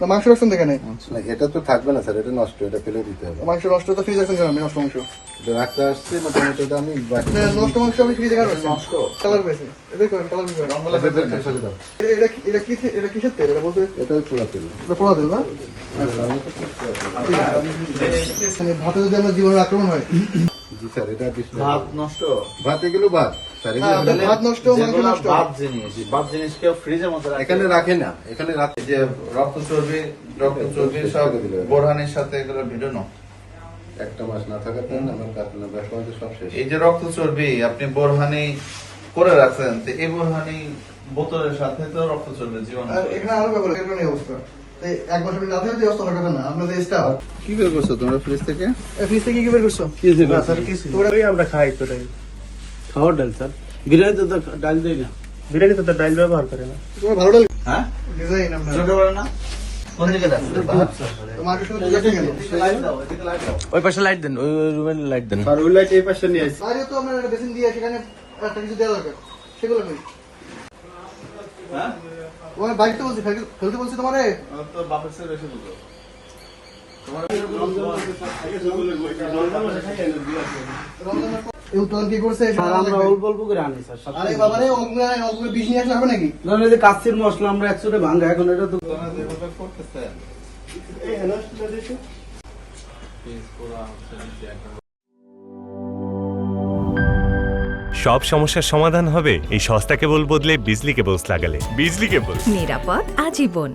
না মাংস রাখছেন এখানে? না এটা তো থাকবে না স্যার, এটা নষ্ট, এটা ফেলে দিতে হবে। মাংস নষ্ট তো ফ্রিজ রাখছেন কেন? আমি নষ্ট মাংস এটা রাখতে আসছি মোটামুটি, এটা আমি নষ্ট মাংস আমি ফ্রিজে কেন রাখছি? নষ্ট কালার পেয়েছে এটা করেন, কালার পেয়েছে। এটা কিসের তেল? এটা বলতে এটা পুরো তেল। এটা পোড়া তেল না? মানে ভাতে যদি আমার জীবনের আক্রমণ হয়। জি স্যার, এটা ভাত নষ্ট, ভাত এগুলো ভাত স্যার, এগুলো হ্যাঁ, ভাত নষ্ট, মাংস যেগুলো নষ্ট। ভাত জিনিস কেউ ফ্রিজের মধ্যে রাখে এখানে রাখে না, এখানে রাখে। যে রক্ত চর্বি সব বোরহানির সাথে এগুলো ভিড়ানো। একটা মাস না থাকার কারণে আমার কাটনা ব্যবসা বাণিজ্য সব শেষ। এই যে রক্ত চর্বি আপনি বোরহানি করে রাখছেন, তো এই বোরহানি বোতলের সাথে তো রক্ত চর্বি জীবন। আর এখানে আরো ব্যাপার, এরকম এই অবস্থা। এই এক মাস না থাকলে এই অবস্থা হওয়ার কথা না। আপনাদের স্টাফ কি বের করছো তোমরা ফ্রিজ থেকে? ফ্রিজ থেকে কি বের করছো? ওই আমরা খাই তো তাই খাওয়ার ডাল স্যার, বিরিয়ানি তো ডাল দেয় না, বিরিয়ানি তো ডাল ব্যবহার করে না। তোমার ভালো ডাল হ্যাঁ ডিজাইন আমরা চোখে পড়ে না? কোন দিকে দেন? মাংস শুধু দেখেন কেন? ওই পাশে লাইট দেন, ওই রুমের লাইট দেন। আর ওই লাইট এই পাশে নিয়ে আসি। আরে তো আমরা একটা বেসিন দিয়ে সেখানে একটা কিছু দেওয়া দরকার, সেগুলো কই? হ্যাঁ, তোমার বাইক তো বলছি, ফেলতে বলছি তোমারে। তো বাপের সাথে বেশি বুঝো। এই উত্তোলন কি করছে? আর আমরা অল্প অল্প করে আনি স্যার। আরে বাবা রে, অল্প বিষ নিয়ে আসলে হবে নাকি? ধরেন এই যে কাচ্চির মশলা আমরা 100 ভাঙা, এখন এটা তো তোমরা যেভাবে করতেছেন সব সমস্যার সমাধান হবে এই সস্তা কেবল বদলে বিজলি কেবলস লাগালে। বিজলি কেবল, নিরাপদ আজীবন।